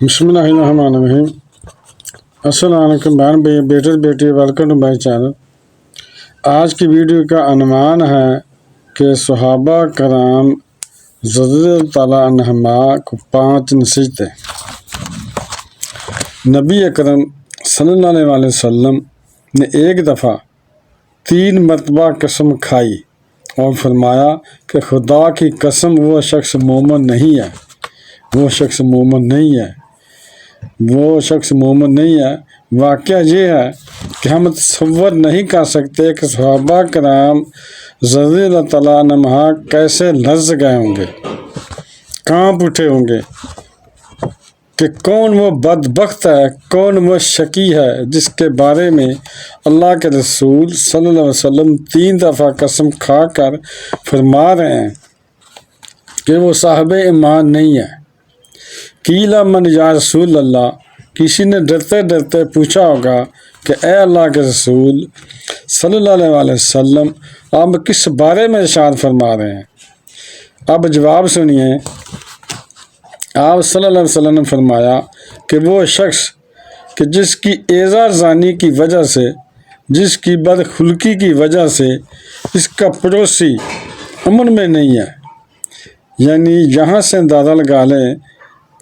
بسم اللہ الرحمن الرحیم۔ السلام علیکم بہن بھائی، بیٹے بیٹی، ویلکم ٹو مائی چینل۔ آج کی ویڈیو کا عنوان ہے کہ صحابہ کرام رضی اللہ تعالیٰ عنہما کو 5 نصیحتیں۔ نبی اکرم صلی اللہ علیہ وسلم نے ایک دفعہ 3 مرتبہ قسم کھائی اور فرمایا کہ خدا کی قسم وہ شخص مومن نہیں ہے، وہ شخص مومن نہیں ہے، وہ شخص مومن نہیں ہے۔ واقعہ یہ ہے کہ ہم تصور نہیں کر سکتے کہ صحابہ کرام رضی اللہ تعالیٰ عنہ کیسے لرز گئے ہوں گے، کانپ اٹھے ہوں گے کہ کون وہ بدبخت ہے، کون وہ شقی ہے جس کے بارے میں اللہ کے رسول صلی اللہ علیہ وسلم 3 دفعہ قسم کھا کر فرما رہے ہیں کہ وہ صاحب ایمان نہیں ہے۔ قیل من یا رسول اللہ، کسی نے ڈرتے ڈرتے پوچھا ہوگا کہ اے اللہ کے رسول صلی اللہ علیہ وسلم، آپ کس بارے میں ارشاد فرما رہے ہیں؟ اب جواب سنیے۔ آپ صلی اللہ علیہ وسلم نے فرمایا کہ وہ شخص کہ جس کی ایذا زانی کی وجہ سے، جس کی بدخلقی کی وجہ سے اس کا پڑوسی امن میں نہیں ہے، یعنی یہاں سے اندازہ لگا لیں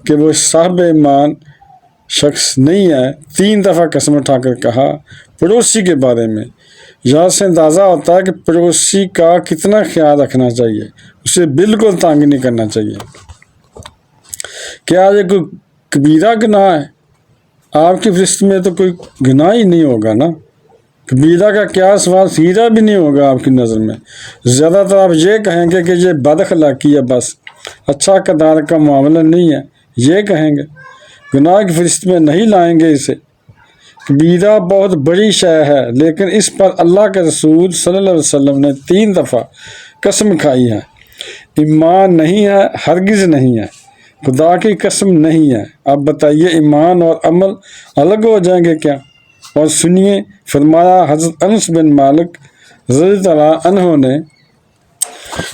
کہ وہ صاحب ایمان شخص نہیں ہے۔ 3 دفعہ قسم اٹھا کر کہا پڑوسی کے بارے میں۔ یہاں سے اندازہ ہوتا ہے کہ پڑوسی کا کتنا خیال رکھنا چاہیے، اسے بالکل تنگ نہیں کرنا چاہیے۔ کیا یہ کوئی کبیرہ گناہ ہے؟ آپ کی فہرست میں تو کوئی گناہ ہی نہیں ہوگا نا۔ کبیرہ کا کیا سوال سیدھا بھی نہیں ہوگا آپ کی نظر میں۔ زیادہ تر آپ یہ کہیں گے کہ یہ بد اخلاقی ہے، بس اچھا کردار کا معاملہ نہیں ہے، یہ کہیں گے، گناہ کی فہرست میں نہیں لائیں گے اسے۔ کبیرہ بہت بڑی شے ہے، لیکن اس پر اللہ کے رسول صلی اللہ علیہ وسلم نے 3 دفعہ قسم کھائی ہے۔ ایمان نہیں ہے، ہرگز نہیں ہے، خدا کی قسم نہیں ہے۔ اب بتائیے ایمان اور عمل الگ ہو جائیں گے کیا؟ اور سنیے، فرمایا حضرت انس بن مالک رضی اللہ عنہ نے،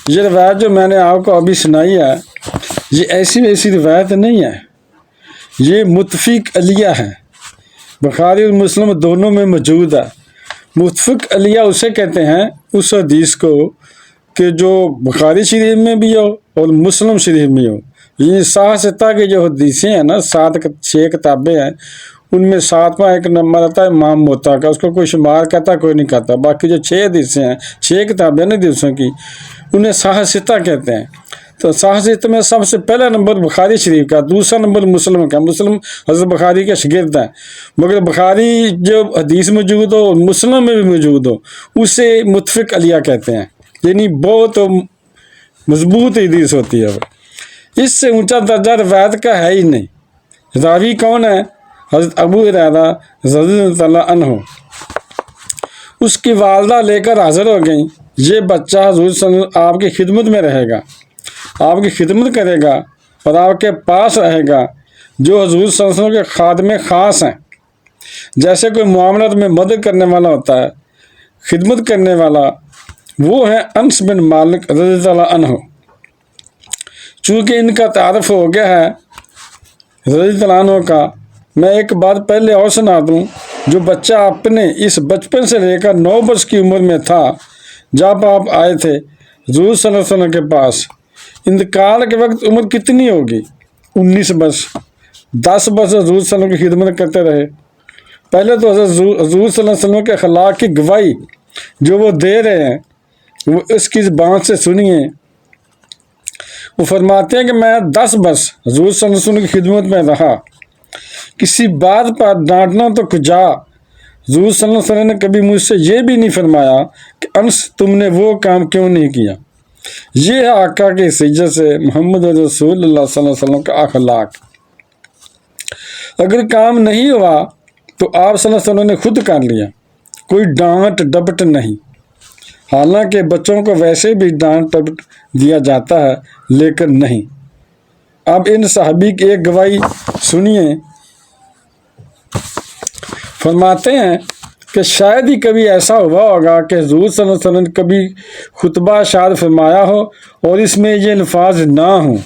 یہ روایت جو میں نے آپ کو ابھی سنائی ہے، یہ ایسی ویسی روایت نہیں ہے، یہ متفق علیہ ہے، بخاری اور مسلم دونوں میں موجود ہے۔ متفق علیہ اسے کہتے ہیں اس حدیث کو کہ جو بخاری شریف میں بھی ہو اور مسلم شریف میں ہو۔ یہ صحاح ستہ کی جو حدیثیں ہیں نا، 6 کتابیں ہیں، ان میں 7واں ایک نمبر آتا ہے امام موطا کا، اس کو کوئی شمار کہتا کوئی نہیں کہتا۔ باقی جو 6 حدیثیں ہیں، 6 کتابیں نا حدیثوں کی، انہیں صحاح ستہ کہتے ہیں۔ تو صحاح ستہ میں سب سے پہلا نمبر بخاری شریف کا، دوسرا نمبر مسلم کا۔ مسلم حضرت بخاری کے شاگرد ہیں، مگر بخاری جو حدیث موجود ہو مسلم میں بھی موجود ہو اسے متفق علیہ کہتے ہیں، یعنی بہت مضبوط حدیث ہوتی ہے وہ۔ اس سے اونچا درجہ روایت کا ہے ہی نہیں۔ راوی کون ہے؟ حضرت ابو ہریرہ رضی اللہ عنہ۔ اس کی والدہ لے کر حاضر ہو گئیں، یہ بچہ حضور صلی اللہ علیہ وسلم آپ کی خدمت میں رہے گا، آپ کی خدمت کرے گا اور آپ کے پاس رہے گا، جو حضور صلی اللہ علیہ وسلم کے خادم خاص ہیں۔ جیسے کوئی معاملات میں مدد کرنے والا ہوتا ہے، خدمت کرنے والا، وہ ہے انس بن مالک رضی اللہ عنہ۔ چونکہ ان کا تعارف ہو گیا ہے رضی اللہ عنہ کا، میں ایک بات پہلے اور سنا دوں۔ جو بچہ اپنے اس بچپن سے لے کر 9 برس کی عمر میں تھا جب آپ آئے تھے حضور صلی اللہ علیہ وسلم کے پاس، انتقال کے وقت عمر کتنی ہوگی؟ 19 برس۔ 10 برس حضور صلی اللہ علیہ وسلم کی خدمت کرتے رہے۔ پہلے تو حضور صلی اللہ علیہ وسلم کے اخلاق کی گواہی جو وہ دے رہے ہیں وہ اس کی زبان سے سنیے۔ وہ فرماتے ہیں کہ میں 10 برس حضور صلی اللہ علیہ وسلم کی خدمت میں رہا، کسی بات پر ڈانٹنا تو کجا، حضور صلی اللہ علیہ وسلم نے کبھی مجھ سے یہ بھی نہیں فرمایا کہ انس تم نے وہ کام کیوں نہیں کیا۔ یہ ہے آقا کی حیثیت سے محمد رسول اللہ صلی اللہ علیہ وسلم کا اخلاق۔ اگر کام نہیں ہوا تو آپ صلی اللہ علیہ وسلم نے خود کر لیا، کوئی ڈانٹ ڈپٹ نہیں۔ حالانکہ بچوں کو ویسے بھی ڈانٹ ڈپٹ دیا جاتا ہے، لیکن نہیں۔ اب ان صحابی کی ایک گواہی سنیے۔ فرماتے ہیں کہ شاید ہی کبھی ایسا ہوا ہوگا کہ حضور صلی اللہ علیہ وسلم نے کبھی خطبہ ارشاد فرمایا ہو اور اس میں یہ الفاظ نہ ہوں،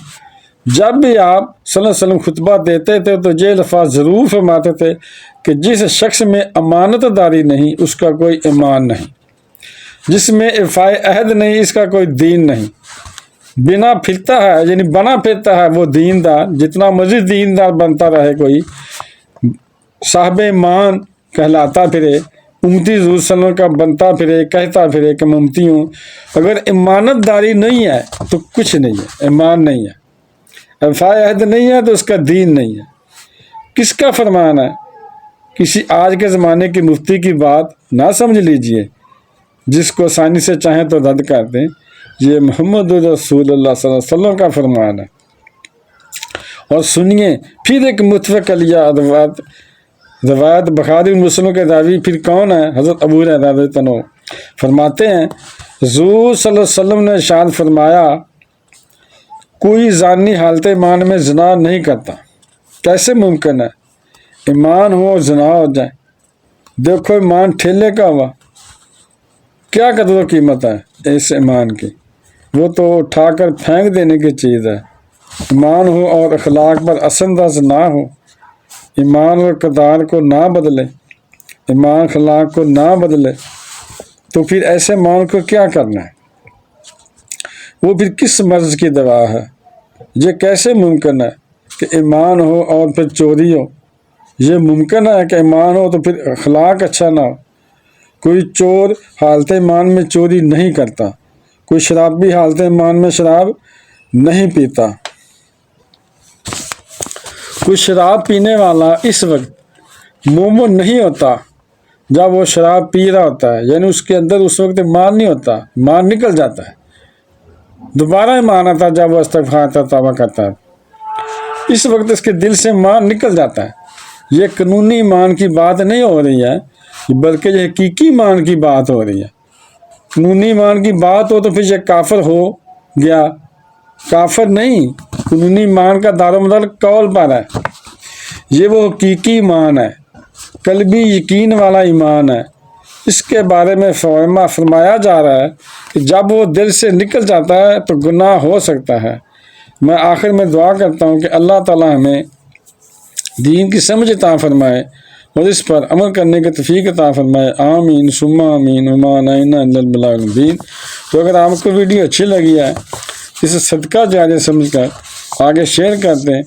جب بھی آپ صلی اللہ علیہ وسلم خطبہ دیتے تھے تو یہ الفاظ ضرور فرماتے تھے کہ جس شخص میں امانت داری نہیں اس کا کوئی ایمان نہیں، جس میں وفائے عہد نہیں اس کا کوئی دین نہیں، بنا پھرتا ہے یعنی بنا پھرتا ہے وہ دیندار، جتنا مزید دیندار بنتا رہے کوئی صاحب ایمان کہلاتا پھرے، امتی حضور صلی اللہ علیہ وسلم کا بنتا پھرے، کہتا پھرے کہ میں امتی ہوں، اگر امانت داری نہیں ہے تو کچھ نہیں ہے، ایمان نہیں ہے، وفائے عہد نہیں ہے تو اس کا دین نہیں ہے۔ کس کا فرمان ہے؟ کسی آج کے زمانے کی مفتی کی بات نہ سمجھ لیجئے، جس کو آسانی سے چاہیں تو رد کر دیں، یہ محمد رسول اللہ صلی اللہ علیہ وسلم کا فرمان ہے۔ اور سنیے پھر ایک متفق علیہ روایت بخاری مسلم کے راوی پھر کون ہے؟ حضرت ابو ہریرہ رضی اللہ عنہ فرماتے ہیں حضور صلی اللہ علیہ وسلم نے ارشاد فرمایا کوئی زانی حالت ایمان میں زنا نہیں کرتا۔ کیسے ممکن ہے ایمان ہو اور زنا ہو جائے؟ دیکھو ایمان ٹھیلے کا ہوا، کیا قدر و قیمت ہے اس ایمان کی، وہ تو اٹھا کر پھینک دینے کی چیز ہے۔ ایمان ہو اور اخلاق پر اثر انداز نہ ہو، ایمان اور کردار کو نہ بدلے، ایمان اخلاق کو نہ بدلے، تو پھر ایسے ایمان کو کیا کرنا ہے؟ وہ پھر کس مرض کی دوا ہے؟ یہ کیسے ممکن ہے کہ ایمان ہو اور پھر چوری ہو؟ یہ ممکن ہے کہ ایمان ہو تو پھر اخلاق اچھا نہ ہو؟ کوئی چور حالت ایمان میں چوری نہیں کرتا، کوئی شرابی حالت ایمان میں شراب نہیں پیتا، کوئی شراب پینے والا اس وقت مومن نہیں ہوتا جب وہ شراب پی رہا ہوتا ہے، یعنی اس کے اندر اس وقت ایمان نہیں ہوتا، ایمان نکل جاتا ہے، دوبارہ ایمان آتا جب وہ استغفار توبہ کرتا ہے، اس وقت اس کے دل سے ایمان نکل جاتا ہے۔ یہ قانونی ایمان کی بات نہیں ہو رہی ہے بلکہ یہ حقیقی ایمان کی بات ہو رہی ہے۔ قانونی ایمان کی بات ہو تو پھر یہ کافر ہو گیا، کافر نہیں، قانونی ایمان کا دار و مدار قول پر ہے، یہ وہ حقیقی ایمان ہے، قلبی یقین والا ایمان ہے۔ اس کے بارے میں فرمایا جا رہا ہے کہ جب وہ دل سے نکل جاتا ہے تو گناہ ہو سکتا ہے۔ میں آخر میں دعا کرتا ہوں کہ اللہ تعالی ہمیں دین کی سمجھ عطا فرمائے اور اس پر عمل کرنے کی توفیق عطا فرمائے، آمین ثم آمین، وما علینا الا البلاغ المبین۔ تو اگر آپ کو ویڈیو اچھی لگی ہے اسے صدقہ جاریہ سمجھ کر آگے شیئر کر دیں،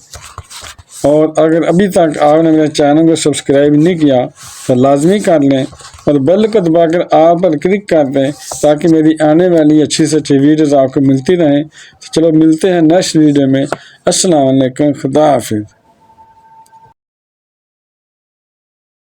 اور اگر ابھی تک آپ نے میرے چینل کو سبسکرائب نہیں کیا تو لازمی کر لیں اور بیل کو دبا کر آل پر کلک کر دیں تاکہ میری آنے والی اچھی سے اچھی ویڈیوز آپ کو ملتی رہیں۔ تو چلو ملتے ہیں نیکسٹ ویڈیو میں۔ السلام علیکم، خدا حافظ۔